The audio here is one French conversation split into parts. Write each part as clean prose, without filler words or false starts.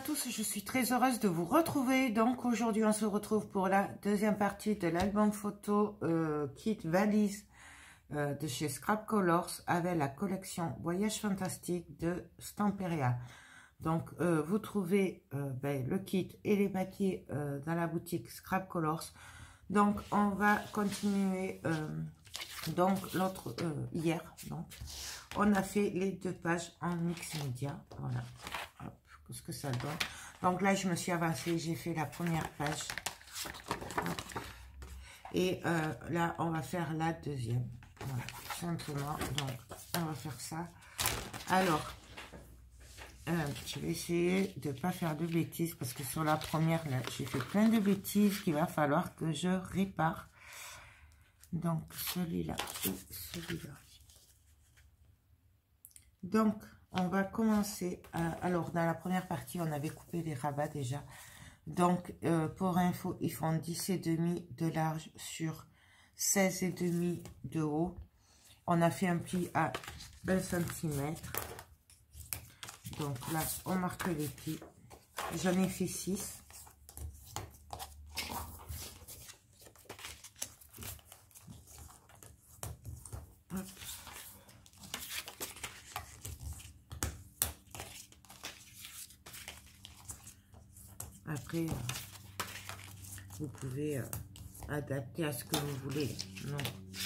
tous, je suis très heureuse de vous retrouver. Donc aujourd'hui on se retrouve pour la deuxième partie de l'album photo kit valise de chez Scrap Colors avec la collection Voyage Fantastique de Stamperia. Donc vous trouvez le kit et les papiers dans la boutique Scrap Colors. Donc on va continuer donc l'autre hier. Donc on a fait les 2 pages en mix média. Voilà. Hop, ce que ça donne. Donc là je me suis avancée, j'ai fait la première page. Hop. Et là on va faire la deuxième. Voilà, simplement. Donc on va faire ça. Alors je vais essayer de ne pas faire de bêtises parce que sur la première là j'ai fait plein de bêtises qu'il va falloir que je répare. Donc celui-là et celui-là. Donc on va commencer alors dans la première partie on avait coupé les rabats déjà. Donc pour info ils font 10,5 de large sur 16,5 de haut. On a fait un pli à 1 cm. Donc là on marque les plis. J'en ai fait 6. Hop. Après, vous pouvez adapter à ce que vous voulez. Donc,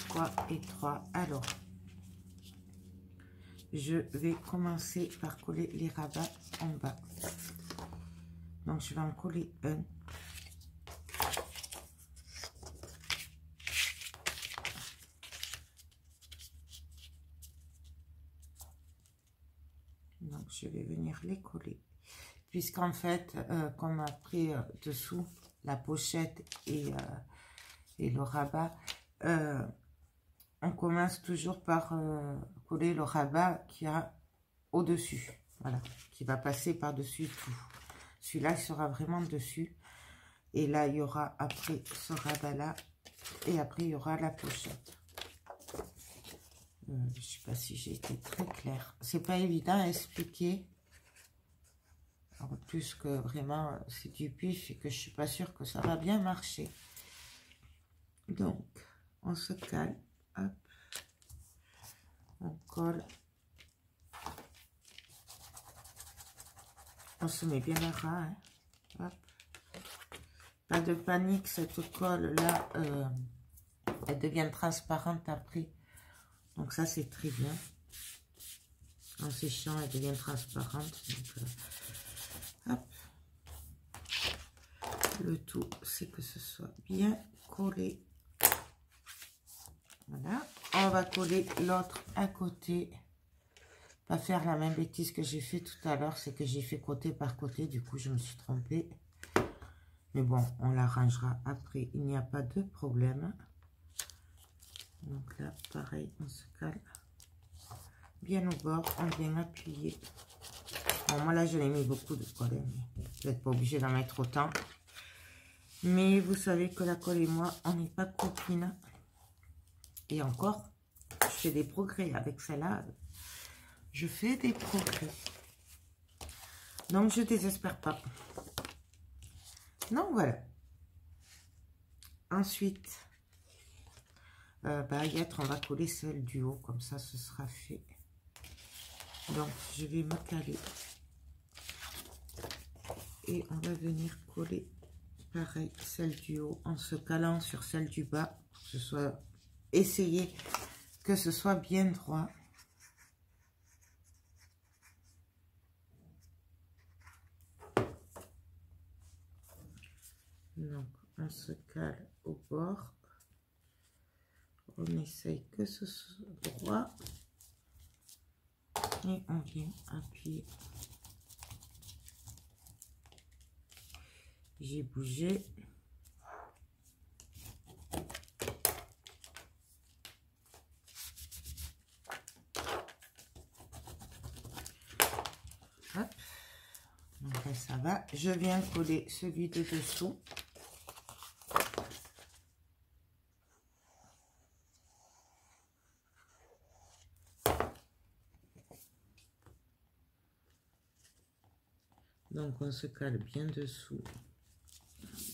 3 et 3. Alors, je vais commencer par coller les rabats en bas. Donc, je vais en coller un. Donc, je vais venir les coller. Puisqu'en fait, comme après dessous, la pochette et le rabat, on commence toujours par coller le rabat qui a au-dessus. Voilà, qui va passer par-dessus tout. Celui-là, il sera vraiment dessus. Et là, il y aura après ce rabat-là. Et après, il y aura la pochette. Je ne sais pas si j'ai été très claire. C'est pas évident à expliquer. En plus que vraiment c'est du pif et que je suis pas sûre que ça va bien marcher. Donc on se cale, hop, on colle, on se met bien à ras, hein. Hop. Pas de panique, cette colle là elle devient transparente après, donc ça c'est très bien. En séchant elle devient transparente, donc hop. Le tout, c'est que ce soit bien collé. Voilà. On va coller l'autre à côté. Pas faire la même bêtise que j'ai fait tout à l'heure. C'est que j'ai fait côté par côté. Du coup, je me suis trompée. Mais bon, on l'arrangera après. Il n'y a pas de problème. Donc là, pareil, on se cale. Bien au bord. On vient appuyer. Bon, moi là, je l'ai mis beaucoup de colle. Vous n'êtes pas obligé d'en mettre autant. Mais vous savez que la colle et moi, on n'est pas copines. Et encore, je fais des progrès avec celle-là. Je fais des progrès. Donc, je ne désespère pas. Donc, voilà. Ensuite, on va coller celle du haut. Comme ça, ce sera fait. Donc, je vais me caler. Et on va venir coller pareil, celle du haut en se calant sur celle du bas. Pour que ce soit, essayer que ce soit bien droit. Donc, on se cale au bord. On essaye que ce soit droit. Et on vient appuyer. J'ai bougé. Hop. Donc là, ça va. Je viens coller celui de dessous. Donc on se cale bien dessous.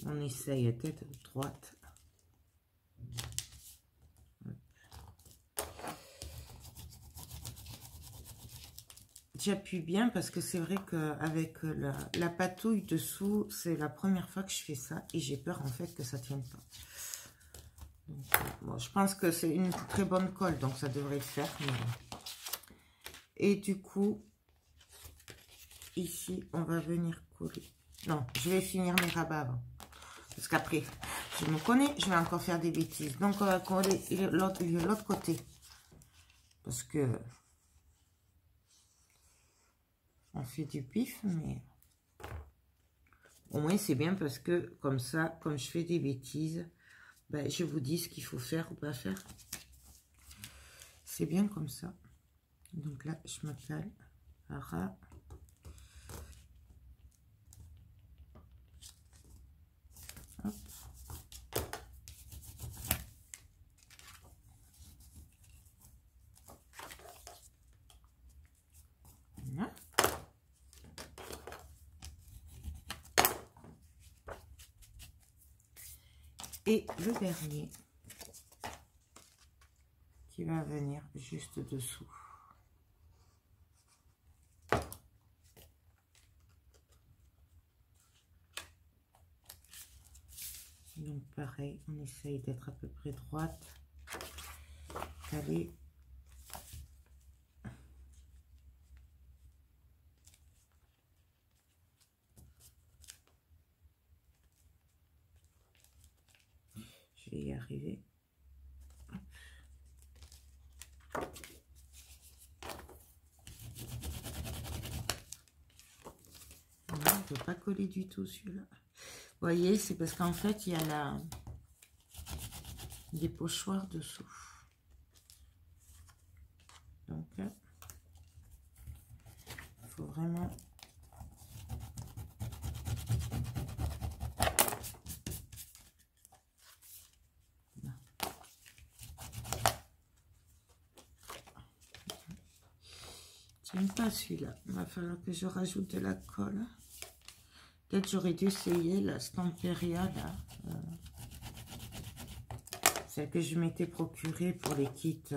On essaye tête droite. J'appuie bien parce que c'est vrai qu'avec la patouille dessous, c'est la première fois que je fais ça et j'ai peur en fait que ça ne tienne pas. Donc, bon, je pense que c'est une très bonne colle, donc ça devrait le faire. Mais... Et du coup, ici, on va venir coller. Non, je vais finir mes rabats avant. Parce qu'après, je me connais, je vais encore faire des bêtises. Donc, on va coller l'autre côté. Parce que... on fait du pif, mais... au moins, c'est bien parce que, comme ça, comme je fais des bêtises, ben, je vous dis ce qu'il faut faire ou pas faire. C'est bien comme ça. Donc là, je me cale. Ara. Hop. Voilà. Et le dernier qui va venir juste dessous. Donc pareil, on essaye d'être à peu près droite. Allez. Je vais y arriver. Non, on ne peut pas coller du tout celui-là. Vous voyez, c'est parce qu'en fait, il y a des pochoirs dessous. Donc, il faut vraiment... J'aime pas celui-là. Il va falloir que je rajoute de la colle. Peut-être j'aurais dû essayer la Stamperia, là. Celle que je m'étais procurée pour les kits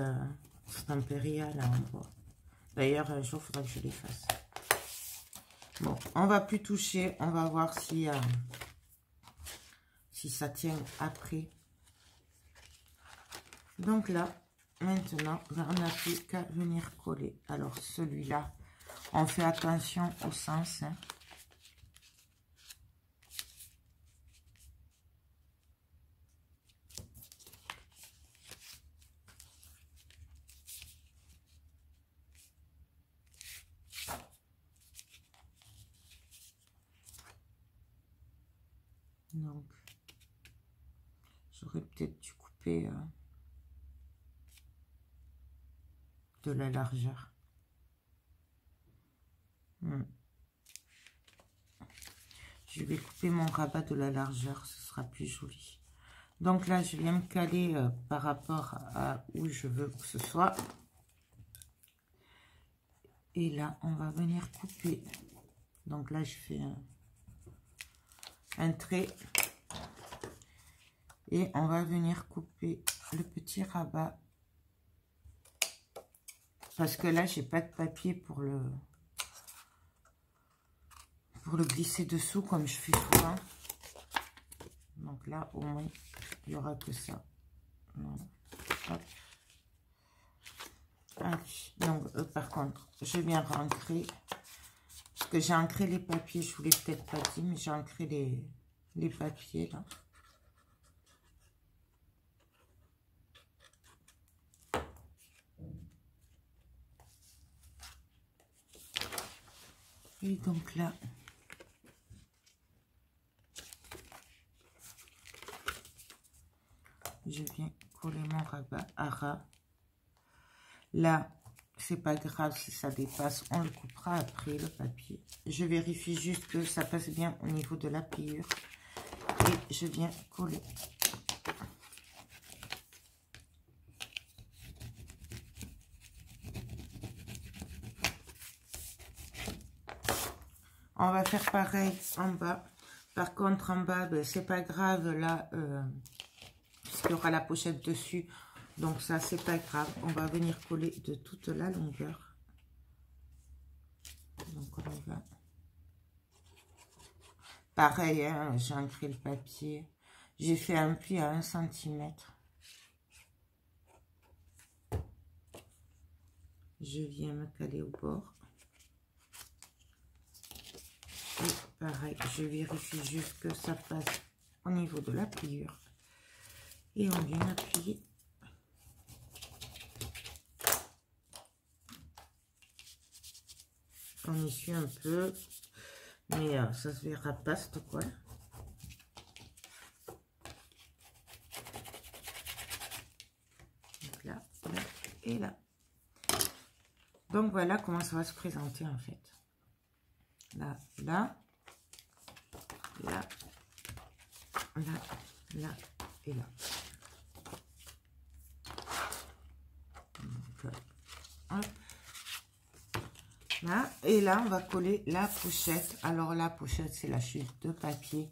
Stamperia, là, en bois. D'ailleurs, un jour, il faudra que je les fasse. Bon, on va plus toucher. On va voir si ça tient après. Donc là, maintenant, on n'a plus qu'à venir coller. Alors, celui-là, on fait attention au sens. Hein. Donc, j'aurais peut-être dû couper de la largeur. Je vais couper mon rabat de la largeur, ce sera plus joli. Donc là, je viens me caler par rapport à où je veux que ce soit. Et là, on va venir couper. Donc là, je fais un trait. Et on va venir couper le petit rabat. Parce que là, j'ai pas de papier pour le glisser dessous comme je fais souvent. Donc là, au moins, il n'y aura que ça. Voilà. Hop. Allez. Donc, par contre, je viens ancrer. Parce que j'ai ancré les papiers, je vous l'ai peut-être pas dit, mais j'ai ancré les papiers là. Et donc là, je viens coller mon rabat à ras. Là, c'est pas grave si ça dépasse, on le coupera après le papier. Je vérifie juste que ça passe bien au niveau de la pliure. Et je viens coller. On va faire pareil en bas. Par contre, en bas, ben, c'est pas grave, là, puisqu'il y aura la pochette dessus. Donc ça, c'est pas grave. On va venir coller de toute la longueur. Donc on y va. Pareil, hein, j'ai ancré le papier. J'ai fait un pli à 1 cm. Je viens me caler au bord. Et pareil, je vérifie juste que ça passe au niveau de la pliure. Et on vient appuyer. On essuie un peu. Mais ça se verra pas, cette quoi. Donc là, là et là. Donc voilà comment ça va se présenter en fait. Là, là, là, là, là et là. Donc, hop. Là, et là, on va coller la pochette. Alors la pochette, c'est la chute de papier.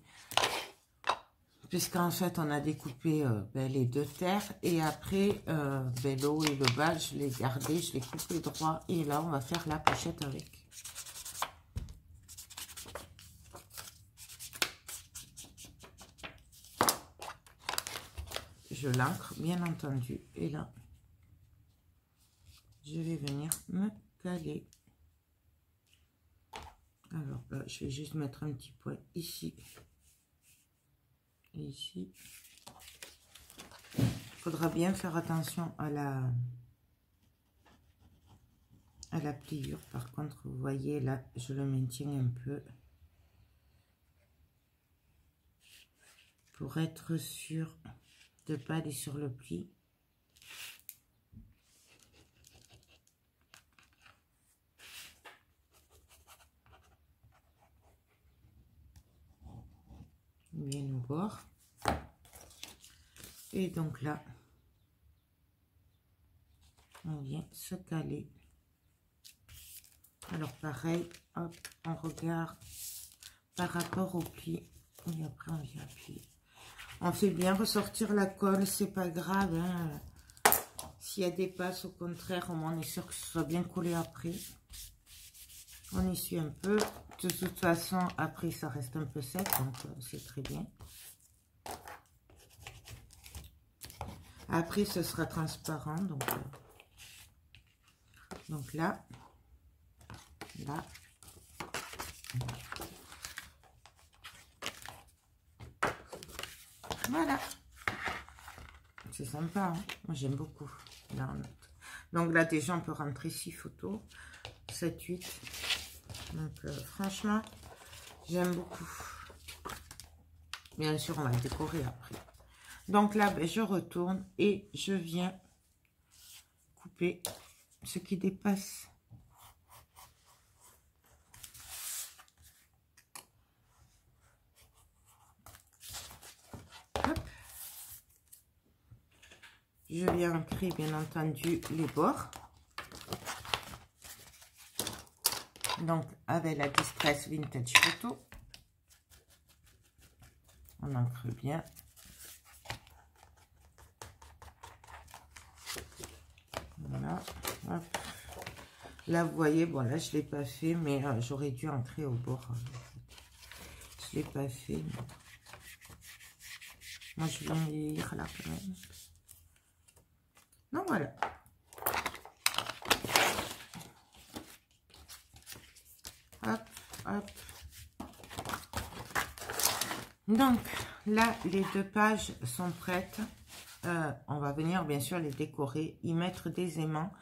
Puisqu'en fait, on a découpé ben, les deux terres. Et après, ben, le haut et le bas, je l'ai gardé, je l'ai coupé droit. Et là, on va faire la pochette avec. Je l'ancre, bien entendu. Et là, je vais venir me caler. Alors là, je vais juste mettre un petit point ici. Et ici. Il faudra bien faire attention à la pliure. Par contre, vous voyez, là, je le maintiens un peu. Pour être sûr de ne pas aller sur le pli. Bien au bord. Et donc là, on vient se caler. Alors pareil, hop, on regarde par rapport au pli. Et après, on vient appuyer. On fait bien ressortir la colle, c'est pas grave. Hein. S'il y a des passes, au contraire, au moins on est sûr que ce soit bien collé après. On essuie un peu. De toute façon, après, ça reste un peu sec, donc c'est très bien. Après, ce sera transparent, donc là, là, là. Voilà. C'est sympa, hein. Moi, j'aime beaucoup. Là, donc là, déjà, on peut rentrer 6 photos. 7, 8. Donc, franchement, j'aime beaucoup. Bien sûr, on va le décorer après. Donc là, ben, je retourne et je viens couper ce qui dépasse. Hop. Je viens ancrer, bien entendu, les bords. Donc, avec la Distress Vintage Photo, on ancre bien. Voilà. Hop. Là, vous voyez, bon, là, je ne l'ai pas fait, mais j'aurais dû ancrer au bord. Je ne l'ai pas fait. Mais... moi, je vais lire là, quand même. Donc, voilà. Hop, hop. Donc, là, les 2 pages sont prêtes. On va venir, bien sûr, les décorer, y mettre des aimants.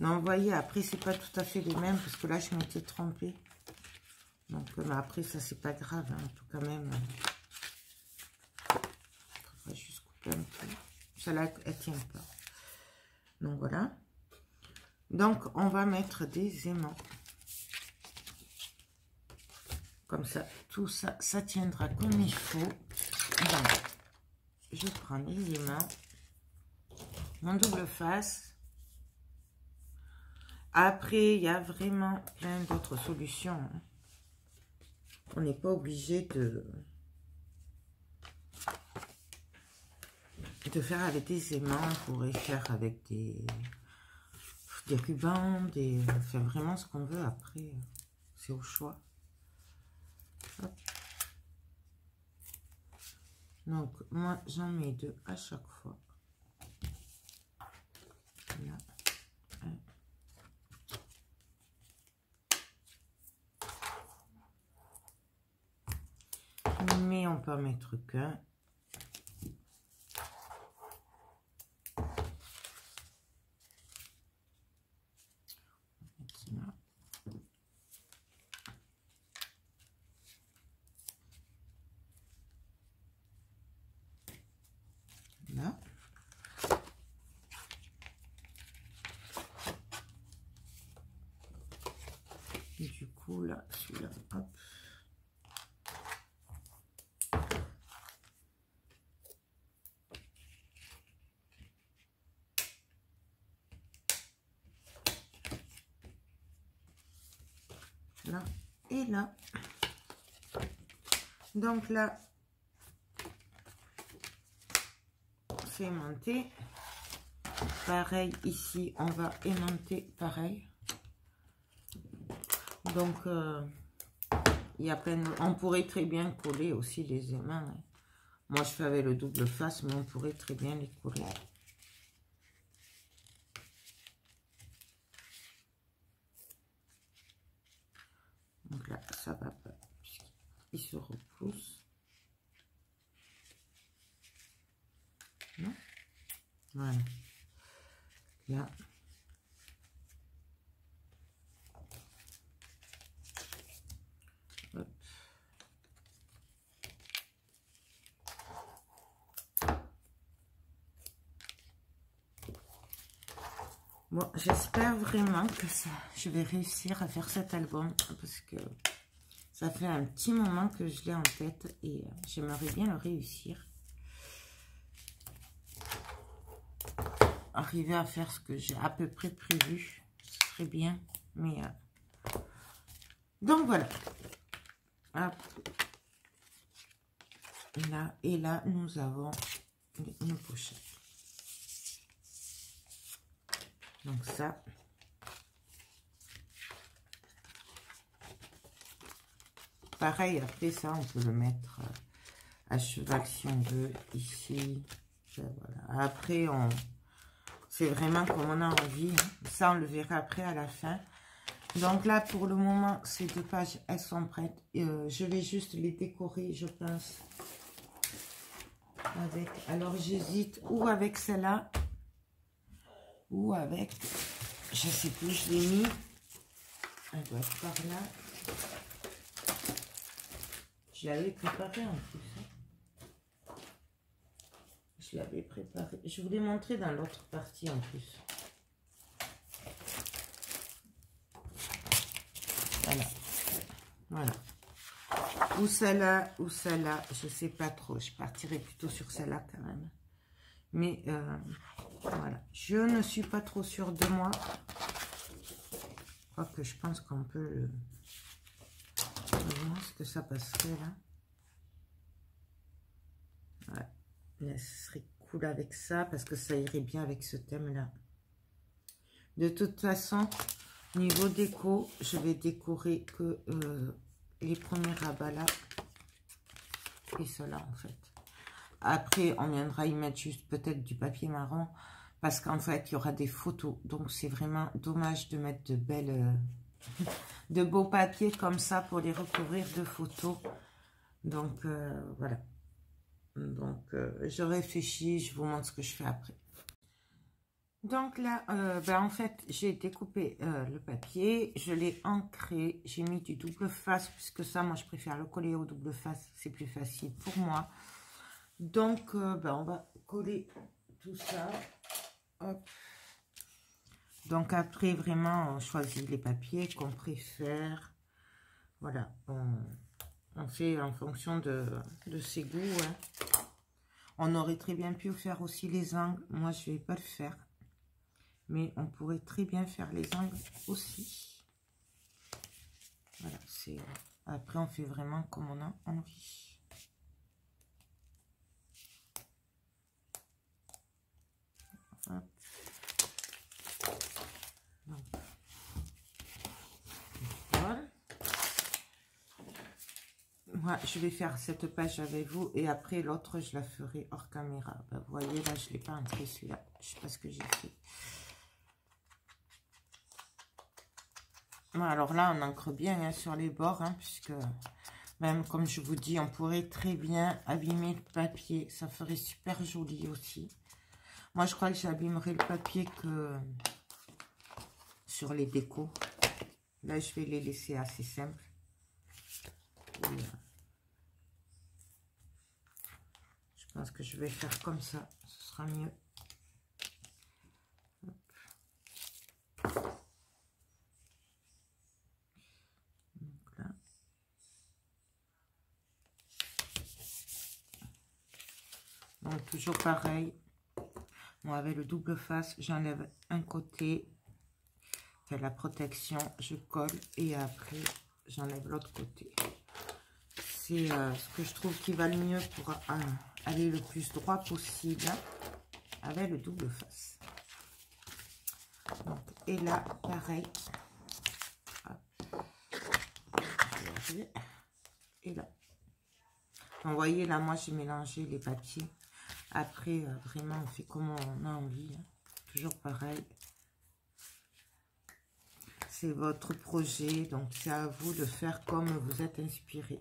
Non, vous voyez, après, c'est pas tout à fait les mêmes, parce que là, je m'étais trompée. Donc, mais après, ça, c'est pas grave, hein, tout quand même. On va juste couper un peu. Celle-là, elle tient pas. Donc, voilà. Donc, on va mettre des aimants. Comme ça, tout ça, ça tiendra comme il faut. Donc, je prends les aimants. Mon double face. Après, il y a vraiment plein d'autres solutions. On n'est pas obligé de faire avec des aimants. On pourrait faire avec des rubans, faire vraiment ce qu'on veut. Après, c'est au choix. Hop. Donc, moi, j'en mets 2 à chaque fois. Là. Mais on peut en mettre qu'un. Là. Et du coup, là, celui-là, hop. Là et là. Donc là, c'est aimanté. Pareil ici, on va aimanter pareil. Donc, il y a plein de... On pourrait très bien coller aussi les aimants. Hein. Moi, je fais avec le double face, mais on pourrait très bien les coller. Donc là, ça va pas, puisqu'il se repousse. Non? Voilà. Là. Hop. Bon, j'espère vraiment que je vais réussir à faire cet album parce que ça fait un petit moment que je l'ai en tête et j'aimerais bien le réussir. Arriver à faire ce que j'ai à peu près prévu, ce serait bien. Mais donc voilà. Hop. Là et là, nous avons une pochette. Donc ça. Pareil, après ça, on peut le mettre à cheval si on veut, ici. Voilà. Après, c'est vraiment comme on a envie. Hein. Ça, on le verra après à la fin. Donc là, pour le moment, ces 2 pages, elles sont prêtes. Je vais juste les décorer, je pense. Avec, alors, j'hésite ou avec celle-là, ou avec, je sais plus, je l'ai mis. Elle doit être par là. Je l'avais préparé en plus. Hein. Je l'avais préparé. Je vous l'ai montré dans l'autre partie en plus. Voilà. Voilà. Ou celle-là, ou celle-là. Je sais pas trop. Je partirai plutôt sur celle-là quand même. Mais voilà. Je ne suis pas trop sûre de moi. Quoique je pense qu'on peut le... Est-ce que ça passerait là? Ouais. Là, ce serait cool avec ça parce que ça irait bien avec ce thème là. De toute façon, niveau déco, je vais décorer que les premiers rabats là et cela en fait. Après, on viendra y mettre juste peut-être du papier marron parce qu'en fait, il y aura des photos. Donc, c'est vraiment dommage de mettre de belles... de beaux papiers comme ça pour les recouvrir de photos. Donc, voilà. Donc, je réfléchis, je vous montre ce que je fais après. Donc là, en fait, j'ai découpé le papier, je l'ai ancré, j'ai mis du double face, puisque ça, moi, je préfère le coller au double face, c'est plus facile pour moi. Donc, on va coller tout ça. Hop. Donc après, vraiment, on choisit les papiers qu'on préfère. Voilà, on fait en fonction de ses goûts. Hein. On aurait très bien pu faire aussi les angles. Moi, je ne vais pas le faire. Mais on pourrait très bien faire les angles aussi. Voilà, c'est Après, on fait vraiment comme on a envie. Hop. Donc, voilà. Moi, je vais faire cette page avec vous et après l'autre, je la ferai hors caméra. Ben, vous voyez, là, je ne l'ai pas entré celui-là. Je ne sais pas ce que j'ai fait. Bon, alors là, on encre bien hein, sur les bords, hein, puisque même comme je vous dis, on pourrait très bien abîmer le papier. Ça ferait super joli aussi. Moi, je crois que j'abîmerai le papier que sur les décos. Là, je vais les laisser assez simples. Et, je pense que je vais faire comme ça. Ce sera mieux. Donc là. Donc, toujours pareil. Moi, avec le double face, j'enlève un côté. Fait la protection, je colle. Et après, j'enlève l'autre côté. C'est ce que je trouve qui va le mieux pour aller le plus droit possible avec le double face. Donc, et là, pareil. Hop. Et là. Donc, vous voyez, là, moi, j'ai mélangé les papiers. Après, vraiment, on fait comme on a envie. Hein. Toujours pareil. C'est votre projet, donc c'est à vous de faire comme vous êtes inspiré.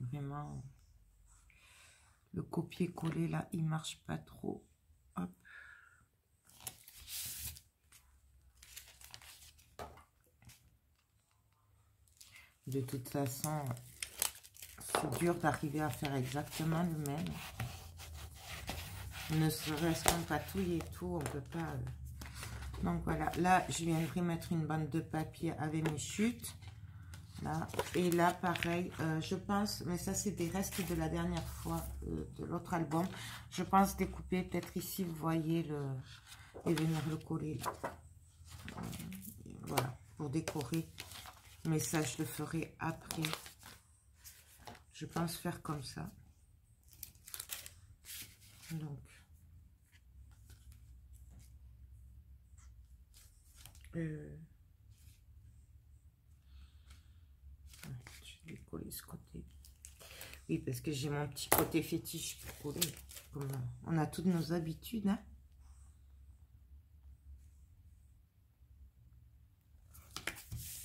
Vraiment, le copier-coller là, il marche pas trop. Hop. De toute façon, c'est dur d'arriver à faire exactement le même. Ne serait-ce qu'en patouille et tout, on peut pas. Donc voilà, là, je viendrai mettre une bande de papier avec mes chutes. Là. Et là, pareil, je pense, mais ça, c'est des restes de la dernière fois de l'autre album. Je pense découper peut-être ici, vous voyez, et venir le coller là. Voilà, pour décorer. Mais ça, je le ferai après. Je pense faire comme ça. Donc. Je vais coller ce côté. Oui, parce que j'ai mon petit côté fétiche pour coller. Comme on a toutes nos habitudes. Hein.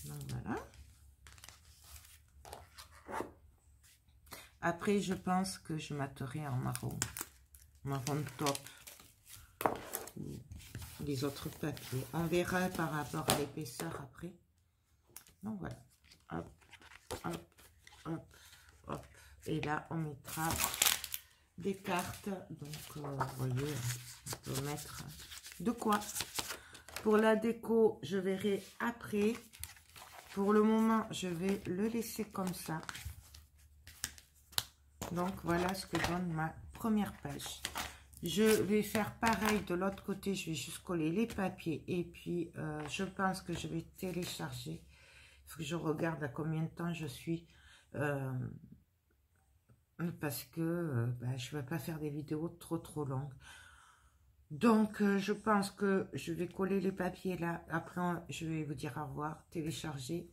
Donc voilà. Après, je pense que je matterai en marron. Marron top. Les autres papiers. On verra par rapport à l'épaisseur après. Donc voilà. Hop, hop, hop, hop. Et là, on mettra des cartes. Donc, vous voyez, on peut mettre de quoi. Pour la déco, je verrai après. Pour le moment, je vais le laisser comme ça. Donc, voilà ce que donne ma première page. Je vais faire pareil de l'autre côté. Je vais juste coller les papiers. Et puis, je pense que je vais télécharger. Il faut que je regarde à combien de temps je suis. Parce que je ne vais pas faire des vidéos trop longues. Donc, je pense que je vais coller les papiers là. Après, je vais vous dire au revoir. Télécharger.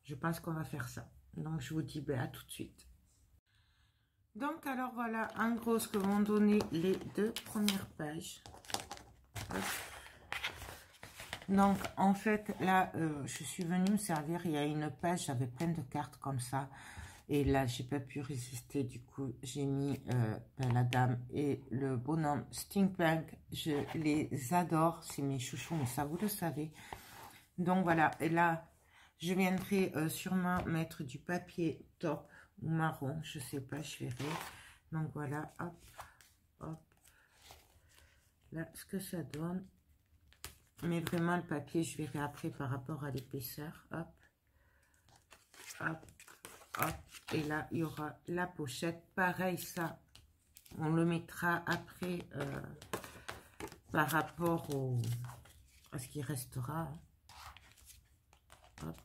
Je pense qu'on va faire ça. Donc, je vous dis à tout de suite. Donc, alors voilà, en gros, ce que vont donner les deux premières pages. Hop. Donc, en fait, là, je suis venue me servir. Il y a une page, j'avais plein de cartes comme ça. Et là, j'ai pas pu résister. Du coup, j'ai mis la dame et le bonhomme Stinkbug. Je les adore. C'est mes chouchous, mais ça, vous le savez. Donc, voilà. Et là, je viendrai sûrement mettre du papier top ou marron. Je sais pas, je verrai. Donc, voilà. Hop, hop. Là, ce que ça donne. Mais vraiment, le papier, je verrai après par rapport à l'épaisseur. Hop, hop, hop. Et là, il y aura la pochette. Pareil, ça, on le mettra après par rapport à ce qui restera. Hop.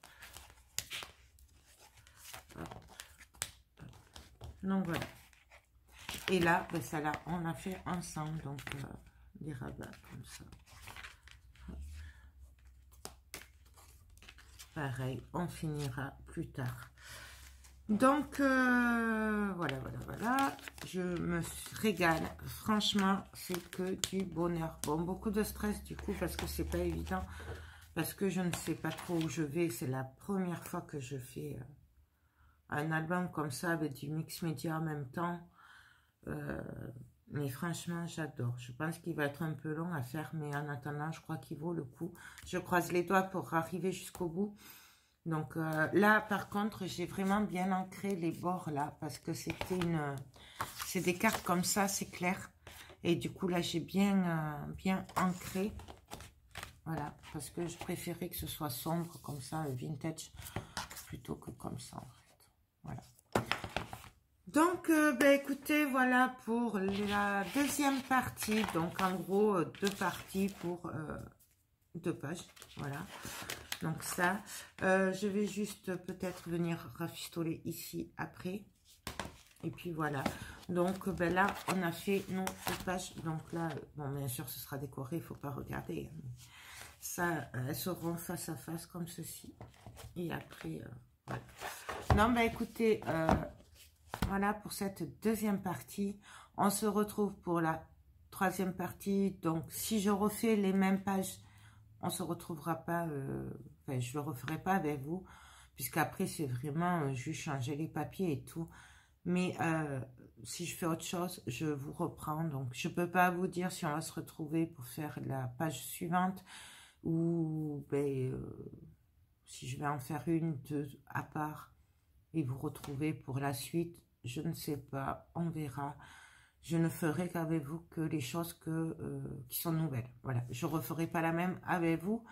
Donc voilà. Et là, ben, ça là, on l'a fait ensemble, donc des rabats comme ça. Pareil, on finira plus tard. Donc voilà, je me régale. Franchement, c'est que du bonheur. Bon, beaucoup de stress du coup parce que c'est pas évident, parce que je ne sais pas trop où je vais. C'est la première fois que je fais un album comme ça avec du mix média en même temps. Mais franchement, j'adore. Je pense qu'il va être un peu long à faire, mais en attendant, je crois qu'il vaut le coup. Je croise les doigts pour arriver jusqu'au bout. Donc là, par contre, j'ai vraiment bien ancré les bords là, parce que c'était c'est des cartes comme ça, c'est clair. Et du coup, là, j'ai bien ancré. Voilà, parce que je préférais que ce soit sombre, comme ça, vintage, plutôt que comme ça, en fait. Voilà. Donc, ben, écoutez, voilà pour la deuxième partie. Donc, en gros, 2 parties pour 2 pages. Voilà. Donc, ça, je vais juste peut-être venir rafistoler ici après. Et puis, voilà. Donc, ben, là, on a fait nos 2 pages. Donc, là, bon, bien sûr, ce sera décoré. Il ne faut pas regarder. Ça, elles seront face à face comme ceci. Et après, voilà. Non, ben, écoutez... voilà pour cette deuxième partie. On se retrouve pour la troisième partie. Donc, si je refais les mêmes pages, on se retrouvera pas. Enfin, je le referai pas avec vous, puisqu'après, c'est vraiment juste changer les papiers et tout. Mais si je fais autre chose, je vous reprends. Donc, je peux pas vous dire si on va se retrouver pour faire la page suivante ou ben, si je vais en faire une, 2 à part et vous retrouver pour la suite. Je ne sais pas, on verra. Je ne ferai qu'avec vous que les choses qui sont nouvelles. Voilà, je ne referai pas la même avec vous,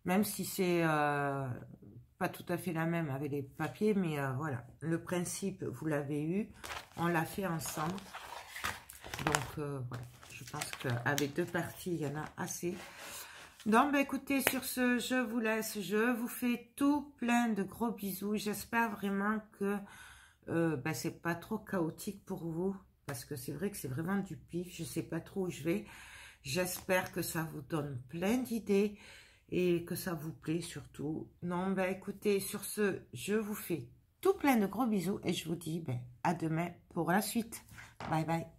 même si c'est pas tout à fait la même avec les papiers, mais voilà. Le principe, vous l'avez eu, on l'a fait ensemble. Donc voilà, je pense qu'avec 2 parties, il y en a assez. Donc, bah, écoutez, sur ce, je vous laisse. Je vous fais tout plein de gros bisous. J'espère vraiment que bah, c'est pas trop chaotique pour vous, parce que c'est vrai que c'est vraiment du pif, je sais pas trop où je vais. J'espère que ça vous donne plein d'idées et que ça vous plaît surtout. Non, bah écoutez, sur ce, je vous fais tout plein de gros bisous et je vous dis à demain pour la suite. Bye bye.